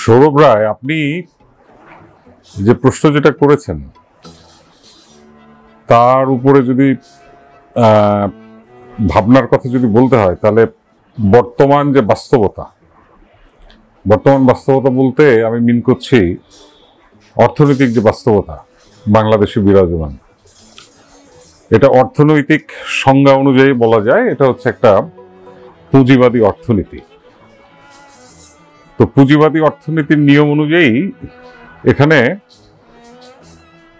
সৌরভ রায়, আপনি যে প্রশ্ন যেটা করেছেন তার উপরে যদি ভাবনার কথা যদি বলতে হয়, তাহলে বর্তমান বাস্তবতা বলতে আমি মিন করছি অর্থনৈতিক যে বাস্তবতা বাংলাদেশে বিরাজমান। এটা অর্থনৈতিক সংজ্ঞা অনুযায়ী বলা যায় এটা হচ্ছে একটা পুঁজিবাদী অর্থনীতি। তো পুঁজিবাদী অর্থনীতির নিয়ম অনুযায়ী এখানে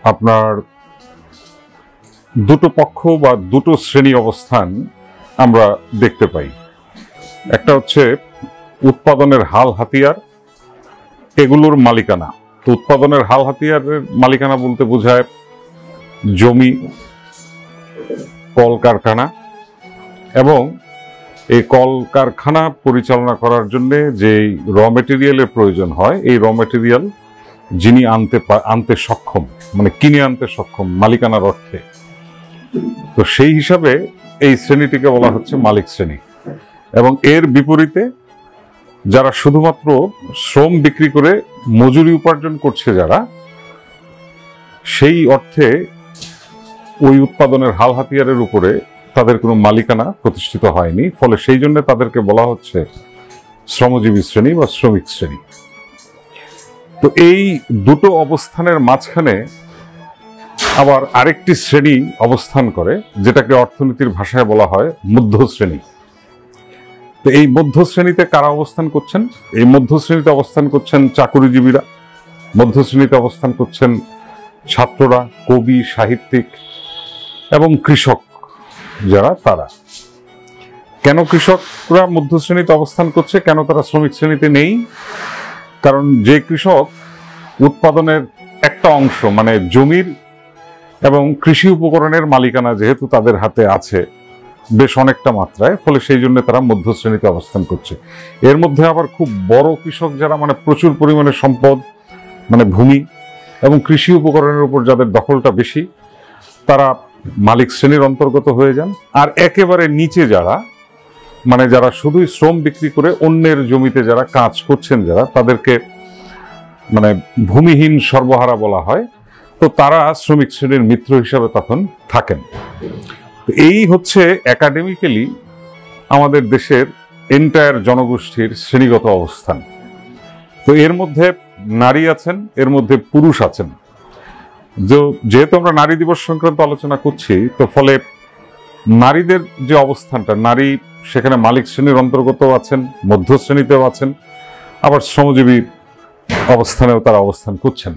আপনার দুটো পক্ষ বা দুটো শ্রেণী অবস্থান আমরা দেখতে পাই। একটা হচ্ছে উৎপাদনের হাল হাতিয়ার, এগুলোর মালিকানা। তো উৎপাদনের হাল হাতিয়ারের মালিকানা বলতে বোঝায় জমি, কলকারখানা, এবং এই কলকারখানা পরিচালনা করার জন্য যে র মেটেরিয়ালের প্রয়োজন হয়, এই র মেটেরিয়াল যিনি আনতে সক্ষম, মানে কিনে আনতে সক্ষম মালিকানার অর্থে, তো সেই হিসাবে এই শ্রেণীটিকে বলা হচ্ছে মালিক শ্রেণী। এবং এর বিপরীতে যারা শুধুমাত্র শ্রম বিক্রি করে মজুরি উপার্জন করছে, যারা সেই অর্থে ওই উৎপাদনের হাল হাতিয়ারের উপরে তাদের কোনো মালিকানা প্রতিষ্ঠিত হয়নি, ফলে সেই জন্য তাদেরকে বলা হচ্ছে শ্রমজীবী শ্রেণী বা শ্রমিক শ্রেণী। তো এই দুটো অবস্থানের মাঝখানে আবার আরেকটি শ্রেণী অবস্থান করে, যেটাকে অর্থনীতির ভাষায় বলা হয় মধ্য শ্রেণী। তো এই মধ্য শ্রেণীতে কারা অবস্থান করছেন? এই মধ্য শ্রেণীতে অবস্থান করছেন চাকুরিজীবীরা, মধ্য শ্রেণীতে অবস্থান করছেন ছাত্ররা, কবি, সাহিত্যিক এবং কৃষক যারা, তারা। কেন কৃষকরা মধ্য শ্রেণীতে অবস্থান করছে, কেন তারা শ্রমিক শ্রেণীতে নেই? কারণ যে কৃষক উৎপাদনের একটা অংশ, মানে জমির এবং কৃষি উপকরণের মালিকানা যেহেতু তাদের হাতে আছে বেশ অনেকটা মাত্রায়, ফলে সেই জন্য তারা মধ্য শ্রেণীতে অবস্থান করছে। এর মধ্যে আবার খুব বড় কৃষক যারা, মানে প্রচুর পরিমাণে সম্পদ, মানে ভূমি এবং কৃষি উপকরণের উপর যাদের দখলটা বেশি, তারা মালিক শ্রেণীর অন্তর্গত হয়ে যান। আর একেবারে নিচে যারা, মানে যারা শুধুই শ্রম বিক্রি করে অন্যের জমিতে যারা কাজ করছেন, যারা, তাদেরকে মানে ভূমিহীন সর্বহারা বলা হয়। তো তারা শ্রমিক শ্রেণীর মিত্র হিসাবে তখন থাকেন। এই হচ্ছে একাডেমিক্যালি আমাদের দেশের এন্টায়ার জনগোষ্ঠীর শ্রেণীগত অবস্থান। তো এর মধ্যে নারী আছেন, এর মধ্যে পুরুষ আছেন। যেহেতু আমরা নারী দিবস সংক্রান্ত আলোচনা করছি, তো ফলে নারীদের যে অবস্থানটা, নারী সেখানে মালিক শ্রেণীর অন্তর্গত আছেন, মধ্য শ্রেণীতেও আছেন, আবার শ্রমজীবী অবস্থানেও তারা অবস্থান করছেন।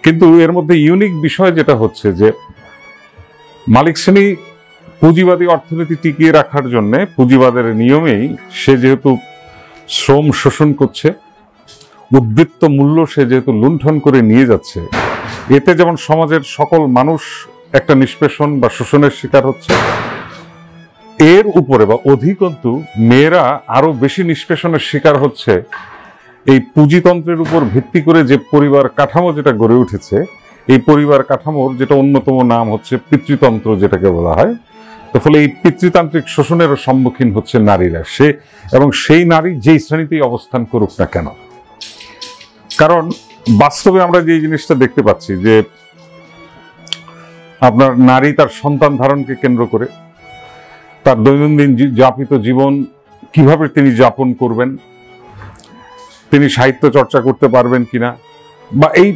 কিন্তু এর মধ্যে ইউনিক বিষয় যেটা হচ্ছে যে মালিক শ্রেণী পুঁজিবাদী অর্থনীতি টিকিয়ে রাখার জন্য পুঁজিবাদের নিয়মেই সে যেহেতু শ্রম শোষণ করছে, উদ্বৃত্ত মূল্য সে যেহেতু লুণ্ঠন করে নিয়ে যাচ্ছে, এতে যেমন সমাজের সকল মানুষ একটা নিষ্পেষণ বা শোষণের শিকার হচ্ছে, এর উপরে বা অধিকন্তু মেয়েরা আরো বেশি নিষ্পেষণের শিকার হচ্ছে এই পুঁজিতন্ত্রের উপর ভিত্তি করে যে পরিবার কাঠামো যেটা গড়ে উঠেছে, এই পরিবার কাঠামোর যেটা অন্যতম নাম হচ্ছে পিতৃতন্ত্র, যেটাকে বলা হয়। তো ফলে এই পিতৃতান্ত্রিক শোষণের সম্মুখীন হচ্ছে নারীরা, এবং সেই নারী যেই শ্রেণীতেই অবস্থান করুক না কেন। কারণ বাস্তবে আমরা যে জিনিসটা দেখতে পাচ্ছি যে আপনার নারী তার সন্তান ধারণকে কেন্দ্র করে তার দৈনন্দিন যাপিত জীবন কিভাবে তিনি যাপন করবেন, তিনি সাহিত্য চর্চা করতে পারবেন কিনা, বা এই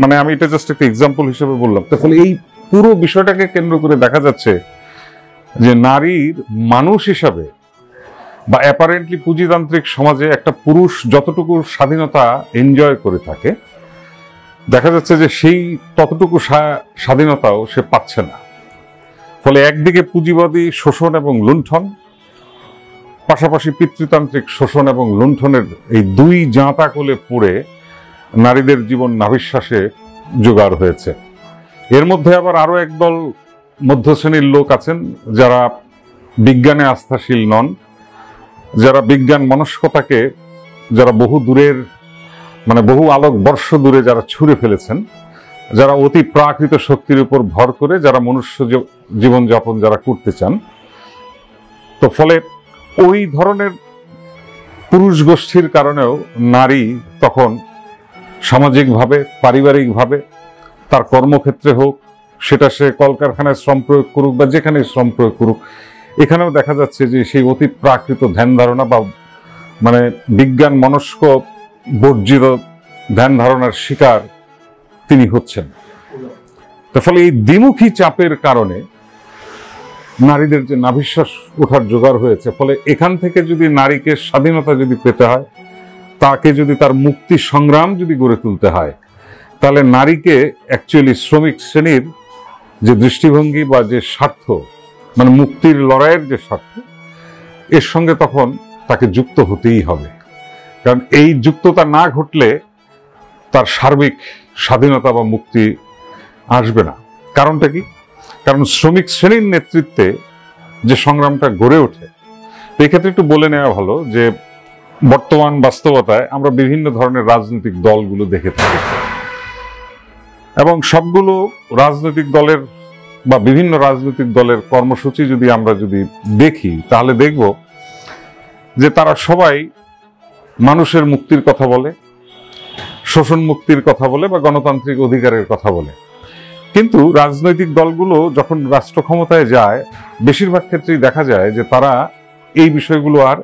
মানে আমি এটা জাস্ট একটা এক্সাম্পল হিসেবে বললাম। তাহলে এই পুরো বিষয়টাকে কেন্দ্র করে দেখা যাচ্ছে যে নারীর মানুষ হিসাবে বা অ্যাপারেন্টলি পুঁজিতান্ত্রিক সমাজে একটা পুরুষ যতটুকু স্বাধীনতা এনজয় করে থাকে, দেখা যাচ্ছে যে সেই ততটুকু স্বাধীনতাও সে পাচ্ছে না। ফলে একদিকে পুঁজিবাদী শোষণ এবং লুণ্ঠন, পাশাপাশি পিতৃতান্ত্রিক শোষণ এবং লুণ্ঠনের এই দুই জাঁতা কোলে পড়ে নারীদের জীবন নাভিশ্বাসে জোগাড় হয়েছে। এর মধ্যে আবার আরো একদল মধ্য শ্রেণীর লোক আছেন যারা বিজ্ঞানে আস্থাশীল নন, যারা বিজ্ঞান মনস্কতাকে, যারা বহু দূরের, মানে বহু আলোক বর্ষ দূরে যারা ছুঁড়ে ফেলেছেন, যারা অতি প্রাকৃত শক্তির উপর ভর করে যারা মনুষ্য জীবনযাপন যারা করতে চান। তো ফলে ওই ধরনের পুরুষ গোষ্ঠীর কারণেও নারী তখন সামাজিকভাবে, পারিবারিকভাবে, তার কর্মক্ষেত্রে হোক, সেটা সে কলকারখানায় শ্রম প্রয়োগ করুক বা যেখানে শ্রম প্রয়োগ করুক, এখানেও দেখা যাচ্ছে যে সেই অতি প্রাকৃত ধ্যান ধারণা বা মানে বিজ্ঞান মনস্ক বর্জিত ধ্যান ধারণার শিকার তিনি হচ্ছেন। তার ফলে এই দ্বিমুখী চাপের কারণে নারীদের যে নাভিশ্বাস ওঠার জোগাড় হয়েছে, ফলে এখান থেকে যদি নারীকে স্বাধীনতা যদি পেতে হয়, তাকে যদি তার মুক্তি সংগ্রাম যদি গড়ে তুলতে হয়, তাহলে নারীকে অ্যাকচুয়ালি শ্রমিক শ্রেণীর যে দৃষ্টিভঙ্গি বা যে স্বার্থ, মানে মুক্তির লড়াইয়ের যে স্বার্থ, এর সঙ্গে তখন তাকে যুক্ত হতেই হবে। কারণ এই যুক্ততা না ঘটলে তার সার্বিক স্বাধীনতা বা মুক্তি আসবে না। কারণটা কি? কারণ শ্রমিক শ্রেণীর নেতৃত্বে যে সংগ্রামটা গড়ে ওঠে, তো এক্ষেত্রে একটু বলে নেওয়া ভালো যে বর্তমান বাস্তবতায় আমরা বিভিন্ন ধরনের রাজনৈতিক দলগুলো দেখে থাকি, এবং সবগুলো রাজনৈতিক দলের বা বিভিন্ন রাজনৈতিক দলের কর্মসূচি যদি আমরা দেখি, তাহলে দেখব যে তারা সবাই মানুষের মুক্তির কথা বলে, শোষণ মুক্তির কথা বলে বা গণতান্ত্রিক অধিকারের কথা বলে। কিন্তু রাজনৈতিক দলগুলো যখন রাষ্ট্র ক্ষমতায় যায়, বেশিরভাগ ক্ষেত্রেই দেখা যায় যে তারা এই বিষয়গুলো আর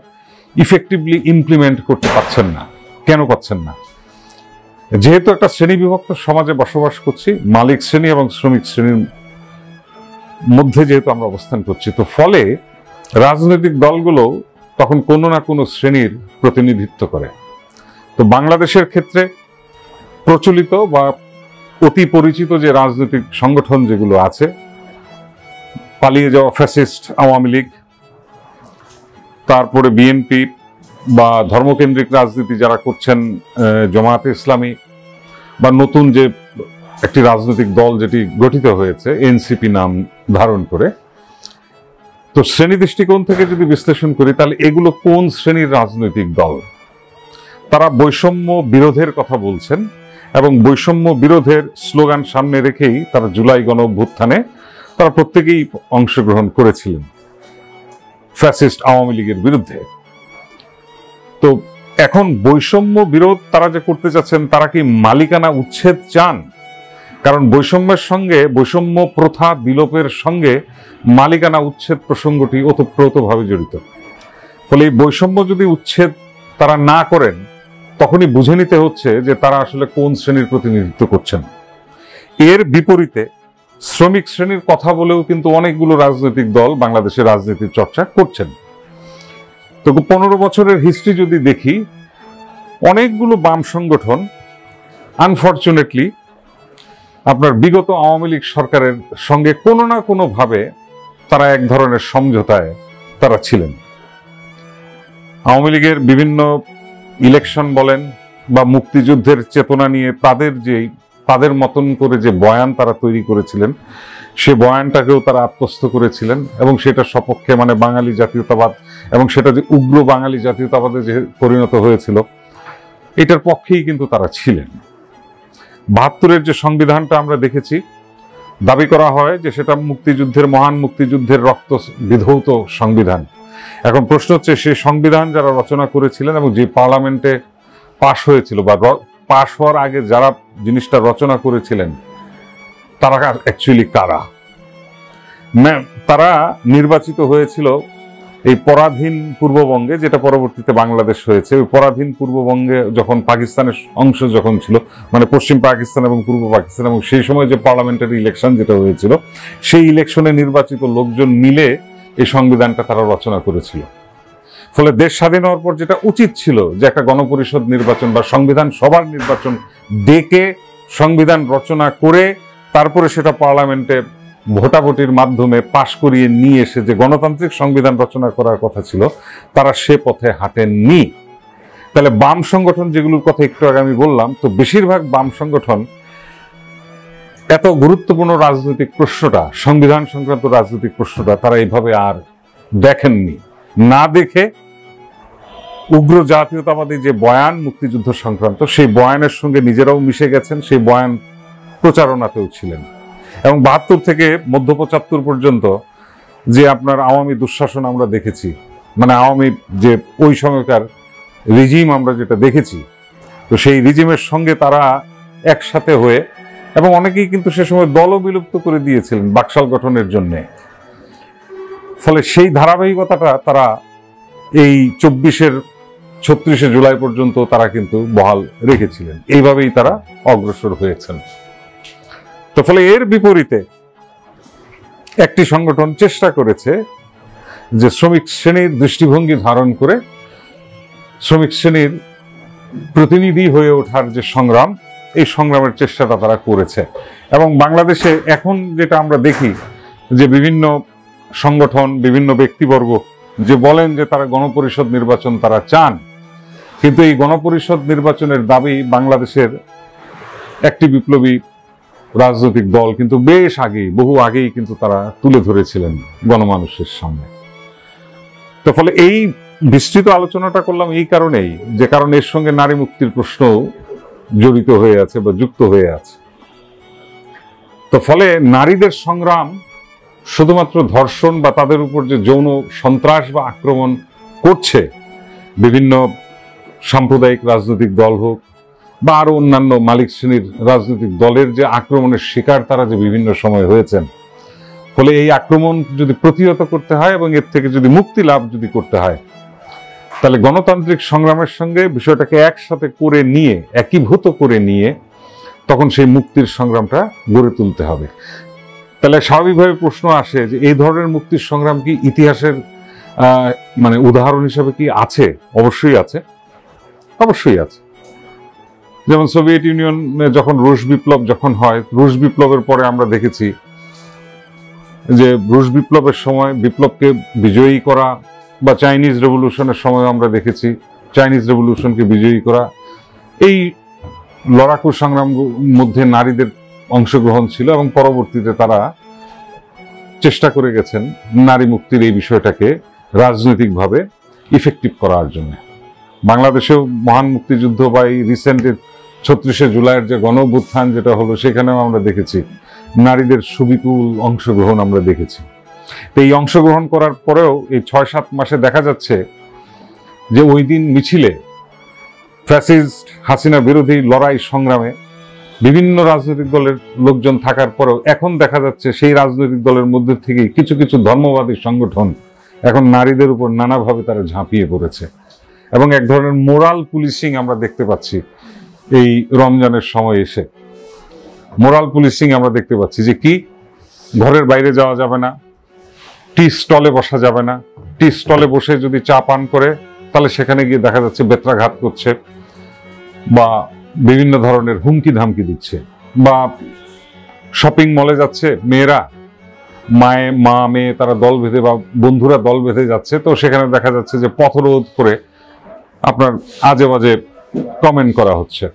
ইফেক্টিভলি ইমপ্লিমেন্ট করতে পারছেন না। কেন পাচ্ছেন না? যেহেতু একটা শ্রেণী বিভক্ত সমাজে বসবাস করছি, মালিক শ্রেণী এবং শ্রমিক শ্রেণীর মধ্যে যেহেতু আমরা অবস্থান করছি, তো ফলে রাজনৈতিক দলগুলো তখন কোনো না কোনো শ্রেণীর প্রতিনিধিত্ব করে। তো বাংলাদেশের ক্ষেত্রে প্রচলিত বা অতি পরিচিত যে রাজনৈতিক সংগঠন যেগুলো আছে, পালিয়ে যাওয়া ফ্যাসিস্ট আওয়ামী লীগ, তারপরে বিএনপি বা ধর্মকেন্দ্রিক রাজনীতি যারা করছেন জামায়াতে ইসলামী, বা নতুন যে একটি রাজনৈতিক দল যেটি গঠিত হয়েছে এনসিপি নাম ধারণ করে, তো শ্রেণী দৃষ্টিকোণ থেকে যদি বিশ্লেষণ করি, তাহলে এগুলো কোন শ্রেণীর রাজনৈতিক দল? তারা বৈষম্য বিরোধের কথা বলছেন এবং বৈষম্য বিরোধের স্লোগান সামনে রেখেই তারা জুলাই গণ অভ্যুত্থানে তারা প্রত্যেকেই অংশগ্রহণ করেছিলেন ফ্যাসিস্ট আওয়ামী লীগের বিরুদ্ধে। তো এখন বৈষম্য বিরোধ তারা যে করতে চাচ্ছেন, তারা কি মালিকানা উচ্ছেদ চান? কারণ বৈষম্যের সঙ্গে, বৈষম্য প্রথা বিলোপের সঙ্গে মালিকানা উচ্ছেদ প্রসঙ্গটি ওতপ্রোতভাবে জড়িত। ফলে এই বৈষম্য যদি উচ্ছেদ তারা না করেন, তখনই বুঝে নিতে হচ্ছে যে তারা আসলে কোন শ্রেণীর প্রতিনিধিত্ব করছেন। এর বিপরীতে শ্রমিক শ্রেণীর কথা বলেও কিন্তু অনেকগুলো রাজনৈতিক দল বাংলাদেশের রাজনীতির চর্চা করছেন। তো 15 বছরের হিস্ট্রি যদি দেখি, অনেকগুলো বাম সংগঠন আনফরচুনেটলি আপনার বিগত আওয়ামী লীগ সরকারের সঙ্গে কোনো না কোনো ভাবে তারা এক ধরনের সমঝোতায় তারা ছিলেন। আওয়ামী লীগের বিভিন্ন ইলেকশন বলেন বা মুক্তিযুদ্ধের চেতনা নিয়ে তাদের মতন করে যে বয়ান তারা তৈরি করেছিলেন, সে বয়ানটাকেও তারা আত্মস্থ করেছিলেন এবং সেটা সপক্ষে, মানে বাঙালি জাতীয়তাবাদ, এবং সেটা যে উগ্র বাঙালি জাতীয়তাবাদে যে পরিণত হয়েছিল, এটার পক্ষেই কিন্তু তারা ছিলেন। ৭২-এর যে সংবিধানটা আমরা দেখেছি, দাবি করা হয় যে সেটা মুক্তিযুদ্ধের, মহান মুক্তিযুদ্ধের রক্ত বিধৌত সংবিধান। এখন প্রশ্ন হচ্ছে, সেই সংবিধান যারা রচনা করেছিলেন এবং যে পার্লামেন্টে পাশ হয়েছিল বা পাশ হওয়ার আগে যারা জিনিসটা রচনা করেছিলেন, তারা অ্যাকচুয়ালি কারা? তারা নির্বাচিত হয়েছিল এই পরাধীন পূর্ববঙ্গে, যেটা পরবর্তীতে বাংলাদেশ হয়েছে। ওই পরাধীন পূর্ববঙ্গে যখন পাকিস্তানের অংশ যখন ছিল, মানে পশ্চিম পাকিস্তান এবং পূর্ব পাকিস্তান, এবং সেই সময় যে পার্লামেন্টারি ইলেকশন যেটা হয়েছিল, সেই ইলেকশনে নির্বাচিত লোকজন মিলে এই সংবিধানটা তারা রচনা করেছিল। ফলে দেশ স্বাধীন হওয়ার পর যেটা উচিত ছিল যে একটা গণপরিষদ নির্বাচন বা সংবিধান সভার নির্বাচন ডেকে সংবিধান রচনা করে তারপরে সেটা পার্লামেন্টে ভোটাভুটির মাধ্যমে পাশ করিয়ে নিয়ে এসে যে গণতান্ত্রিক সংবিধান রচনা করার কথা ছিল, তারা সে পথে হাঁটেননি। তাহলে বাম সংগঠন যেগুলোর কথা একটু আগে আমি বললাম, তো বেশিরভাগ বাম সংগঠন এত গুরুত্বপূর্ণ রাজনৈতিক প্রশ্নটা, সংবিধান সংক্রান্ত রাজনৈতিক প্রশ্নটা তারা এইভাবে আর দেখেননি। না দেখে উগ্র জাতীয়তাবাদী যে বয়ান মুক্তিযুদ্ধ সংক্রান্ত, সেই বয়ানের সঙ্গে নিজেরাও মিশে গেছেন, সেই বয়ান প্রচারণাতেও ছিলেন। এবং ৭২ থেকে মধ্য ৭৫ পর্যন্ত যে আপনার আওয়ামী দুঃশাসন আমরা দেখেছি, মানে আওয়ামী যে ওই সময়কার রিজিম আমরা যেটা দেখেছি, তো সেই রিজিমের সঙ্গে তারা একসাথে হয়ে, এবং অনেকেই কিন্তু সে সময় দলও বিলুপ্ত করে দিয়েছিলেন বাকশাল গঠনের জন্যে। ফলে সেই ধারাবাহিকতাটা তারা এই 36শে জুলাই পর্যন্ত তারা কিন্তু বহাল রেখেছিলেন। এইভাবেই তারা অগ্রসর হয়েছেন। তো ফলে এর বিপরীতে একটি সংগঠন চেষ্টা করেছে যে শ্রমিক শ্রেণীর দৃষ্টিভঙ্গি ধারণ করে শ্রমিক শ্রেণীর প্রতিনিধি হয়ে ওঠার যে সংগ্রাম, এই সংগ্রামের চেষ্টাটা তারা করেছে। এবং বাংলাদেশে এখন যেটা আমরা দেখি যে বিভিন্ন সংগঠন, বিভিন্ন ব্যক্তিবর্গ যে বলেন যে তারা গণপরিষদ নির্বাচন তারা চান, কিন্তু এই গণপরিষদ নির্বাচনের দাবি বাংলাদেশের একটি বিপ্লবী রাজনৈতিক দল কিন্তু বেশ আগেই, বহু আগেই কিন্তু তারা তুলে ধরেছিলেন গণমানুষের সামনে। তো ফলে এই বিস্তৃত আলোচনাটা করলাম এই কারণেই, যে কারণ এর সঙ্গে নারী মুক্তির প্রশ্ন জড়িত হয়ে আছে বা যুক্ত হয়ে আছে। তো ফলে নারীদের সংগ্রাম শুধুমাত্র ধর্ষণ বা তাদের উপর যে যৌন সন্ত্রাস বা আক্রমণ করছে বিভিন্ন সাম্প্রদায়িক রাজনৈতিক দল হোক বা আরো অন্যান্য মালিক শ্রেণীর রাজনৈতিক দলের যে আক্রমণের শিকার তারা যে বিভিন্ন সময় হয়েছেন, ফলে এই আক্রমণ যদি প্রতিহত করতে হয় এবং এর থেকে যদি মুক্তি লাভ যদি করতে হয়, তাহলে গণতান্ত্রিক সংগ্রামের সঙ্গে বিষয়টাকে একসাথে করে নিয়ে, একীভূত করে নিয়ে তখন সেই মুক্তির সংগ্রামটা গড়ে তুলতে হবে। তাহলে স্বাভাবিকভাবে প্রশ্ন আসে যে এই ধরনের মুক্তির সংগ্রাম কি ইতিহাসের মানে উদাহরণ হিসেবে কি আছে? অবশ্যই আছে, অবশ্যই আছে। যেমন সোভিয়েত ইউনিয়নে যখন রুশ বিপ্লব যখন হয়, রুশ বিপ্লবের পরে আমরা দেখেছি যে রুশ বিপ্লবের সময় বিপ্লবকে বিজয়ী করা, বা চাইনিজ রেভলিউশনের সময় আমরা দেখেছি চাইনিজ রেভলিউশনকে বিজয়ী করা, এই লড়াকু সংগ্রাম মধ্যে নারীদের অংশগ্রহণ ছিল এবং পরবর্তীতে তারা চেষ্টা করে গেছেন নারী মুক্তির এই বিষয়টাকে রাজনৈতিকভাবে ইফেক্টিভ করার জন্য। বাংলাদেশেও মহান মুক্তিযুদ্ধ বা এই রিসেন্ট 36শে জুলাইয়ের যে গণ অভ্যুত্থান যেটা হলো, সেখানেও আমরা দেখেছি নারীদের সুবিপুল অংশগ্রহণ আমরা দেখেছি। তো এই অংশগ্রহণ করার পরেও এই 6-7 মাসে দেখা যাচ্ছে যে ওই দিন মিছিলে ফ্যাসিস্ট হাসিনা বিরোধী লড়াই সংগ্রামে বিভিন্ন রাজনৈতিক দলের লোকজন থাকার পরেও এখন দেখা যাচ্ছে সেই রাজনৈতিক দলের মধ্যে থেকেই কিছু কিছু ধর্মবাদী সংগঠন এখন নারীদের উপর নানাভাবে তারা ঝাঁপিয়ে পড়েছে এবং এক ধরনের মোরাল পুলিশিং আমরা দেখতে পাচ্ছি। এই রমজানের সময় এসে মোরাল পুলিশিং আমরা দেখতে পাচ্ছি যে কি, ঘরের বাইরে যাওয়া যাবে না, টি স্টলে বসা যাবে না, টি স্টলে বসে যদি চা পান করে তাহলে সেখানে গিয়ে দেখা যাচ্ছে বেত্রাঘাত করছে বা বিভিন্ন ধরনের হুমকি ধামকি দিচ্ছে, বা শপিং মলে যাচ্ছে মেয়েরা, মা মেয়ে তারা দল বেঁধে বা বন্ধুরা দল বেঁধে যাচ্ছে, তো সেখানে দেখা যাচ্ছে যে পথরোধ করে আপনার আজে বাজে কমেন্ট করা হচ্ছে।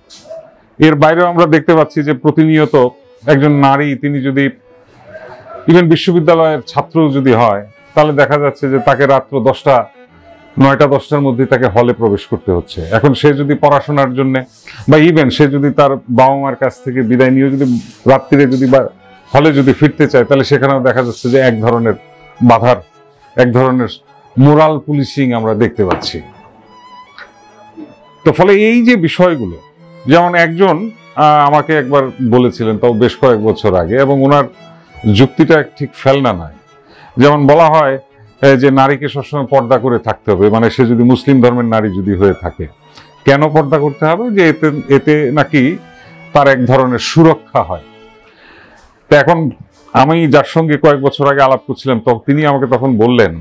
এর বাইরেও আমরা দেখতে পাচ্ছি যে প্রতিনিয়ত একজন নারী, তিনি যদি ইভেন বিশ্ববিদ্যালয়ের ছাত্র যদি হয়, তাহলে দেখা যাচ্ছে যে তাকে রাত্র 9টা-10টার মধ্যে তাকে হলে প্রবেশ করতে হচ্ছে। এখন সে যদি পড়াশোনার জন্য বা ইভেন সে যদি তার বাবা মার কাছ থেকে বিদায় নিয়ে যদি রাত্রিরে যদি বা হলে যদি ফিরতে চায়, তাহলে সেখানেও দেখা যাচ্ছে যে এক ধরনের বাধার, এক ধরনের মোরাল পুলিশিং আমরা দেখতে পাচ্ছি। তো ফলে এই যে বিষয়গুলো, যেমন একজন আমাকে একবার বলেছিলেন, তাও বেশ কয়েক বছর আগে, এবং ওনার যুক্তিটা ঠিক ফেলনা নয়। যেমন বলা হয় যে নারীকে সবসময় পর্দা করে থাকতে হবে, মানে সে যদি মুসলিম ধর্মের নারী যদি হয়ে থাকে, কেন পর্দা করতে হবে? যে এতে নাকি তার এক ধরনের সুরক্ষা হয়। তো এখন আমি যার সঙ্গে কয়েক বছর আগে আলাপ করছিলাম, তো তিনি আমাকে তখন বললেন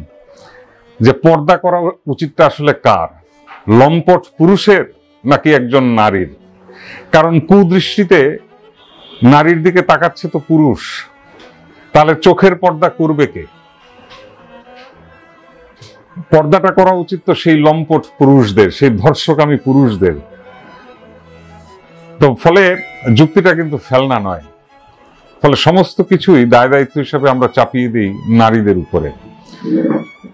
যে পর্দা করা উচিতটা আসলে কার, লম্পট পুরুষের নাকি একজন নারীর? কারণ কুদৃষ্টিতে নারীর দিকে তাকাচ্ছে তো পুরুষ, তাহলে চোখের পর্দা করবে কে? পর্দাটা করা উচিত তো সেই লম্পট পুরুষদের, সেই ধর্ষকামী পুরুষদের। তো ফলে যুক্তিটা কিন্তু ফেলনা নয়। ফলে সমস্ত কিছুই দায় দায়িত্ব হিসেবে আমরা চাপিয়ে দিই নারীদের উপরে।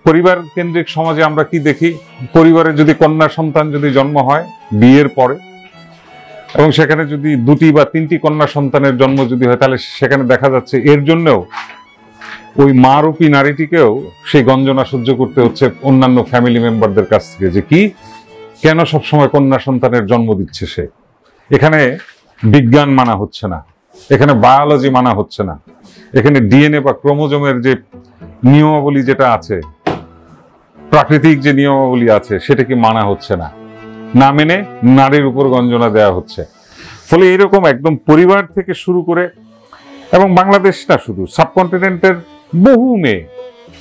পরিবার কেন্দ্রিক সমাজে আমরা কি দেখি? পরিবারে যদি কন্যা সন্তান যদি জন্ম হয় বিয়ের পরে, এবং সেখানে যদি 2টি বা 3টি কন্যা সন্তানের জন্ম যদি হয়, তাহলে সেখানে দেখা যাচ্ছে এর জন্যও ওই মা রূপী নারীটিকেও সেই গঞ্জনা সহ্য করতে হচ্ছে অন্যান্য ফ্যামিলি মেম্বারদের কাছ থেকে, যে কি কেন সবসময় কন্যা সন্তানের জন্ম দিচ্ছে সে? এখানে বিজ্ঞান মানা হচ্ছে না, এখানে বায়োলজি মানা হচ্ছে না, এখানে ডিএনএ বা ক্রোমোজোমের যে নিয়মাবলী যেটা আছে, প্রাকৃতিক যে নিয়মাবলী আছে, সেটা কি মানা হচ্ছে না। না মেনে নারীর উপর গঞ্জনা দেওয়া হচ্ছে। ফলে এরকম একদম পরিবার থেকে শুরু করে, এবং বাংলাদেশ না শুধু, সাবকন্টিনেন্টের বহু মেয়ে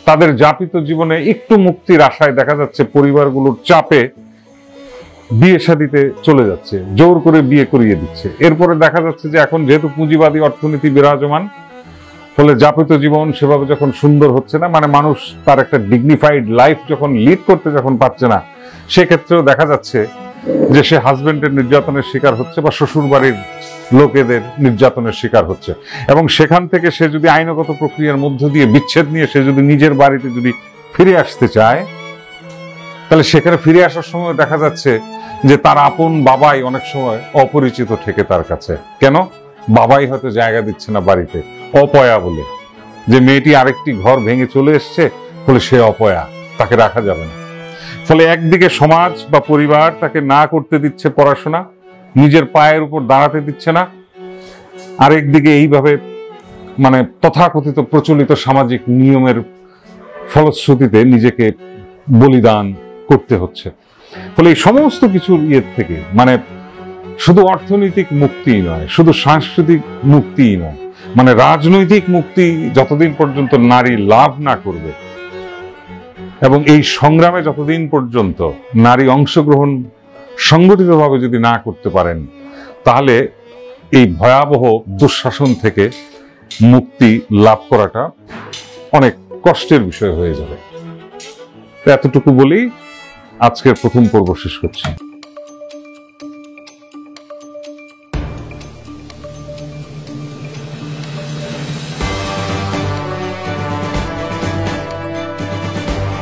তাদের যাপিত জীবনে একটু মুক্তির আশায় দেখা যাচ্ছে পরিবারগুলোর চাপে বিয়ে শাদিতে চলে যাচ্ছে, জোর করে বিয়ে করিয়ে দিচ্ছে। এরপরে দেখা যাচ্ছে যে এখন যেহেতু পুঁজিবাদী অর্থনীতি বিরাজমান, ফলে যাপিত জীবন সেভাবে যখন সুন্দর হচ্ছে না, মানে মানুষ তার একটা ডিগনিফাইড লাইফ যখন লিড করতে যখন পারছে না, সেক্ষেত্রেও দেখা যাচ্ছে যে সে হাজবেন্ডের নির্যাতনের শিকার হচ্ছে বা শ্বশুর বাড়ির লোকেদের নির্যাতনের শিকার হচ্ছে। এবং সেখান থেকে সে যদি আইনগত প্রক্রিয়ার মধ্য দিয়ে বিচ্ছেদ নিয়ে সে যদি নিজের বাড়িতে যদি ফিরে আসতে চায়, তাহলে সেখানে ফিরে আসার সময় দেখা যাচ্ছে যে তার আপন বাবাই অনেক সময় অপরিচিত থেকে তার কাছে। কেন? বাবাই হয়তো জায়গা দিচ্ছে না বাড়িতে, অপয়া বলে, যে মেয়েটি আরেকটি ঘর ভেঙে চলে এসছে, ফলে সে অপয়া, তাকে রাখা যাবে না। ফলে একদিকে সমাজ বা পরিবার তাকে না করতে দিচ্ছে পড়াশোনা, নিজের পায়ের উপর দাঁড়াতে দিচ্ছে না, আরেকদিকে এইভাবে মানে তথাকথিত প্রচলিত সামাজিক নিয়মের ফলশ্রুতিতে নিজেকে বলিদান করতে হচ্ছে। ফলে এই সমস্ত কিছুর ইয়ের থেকে মানে শুধু অর্থনৈতিক মুক্তিই নয়, শুধু সাংস্কৃতিক মুক্তিই নয়, মানে রাজনৈতিক মুক্তি যতদিন পর্যন্ত নারী লাভ না করবে এবং এই সংগ্রামে যতদিন পর্যন্ত নারী অংশগ্রহণ সংগঠিতভাবে যদি না করতে পারেন, তাহলে এই ভয়াবহ দুঃশাসন থেকে মুক্তি লাভ করাটা অনেক কষ্টের বিষয় হয়ে যাবে। এতটুকু বলেই আজকের প্রথম পর্ব শেষ করছি।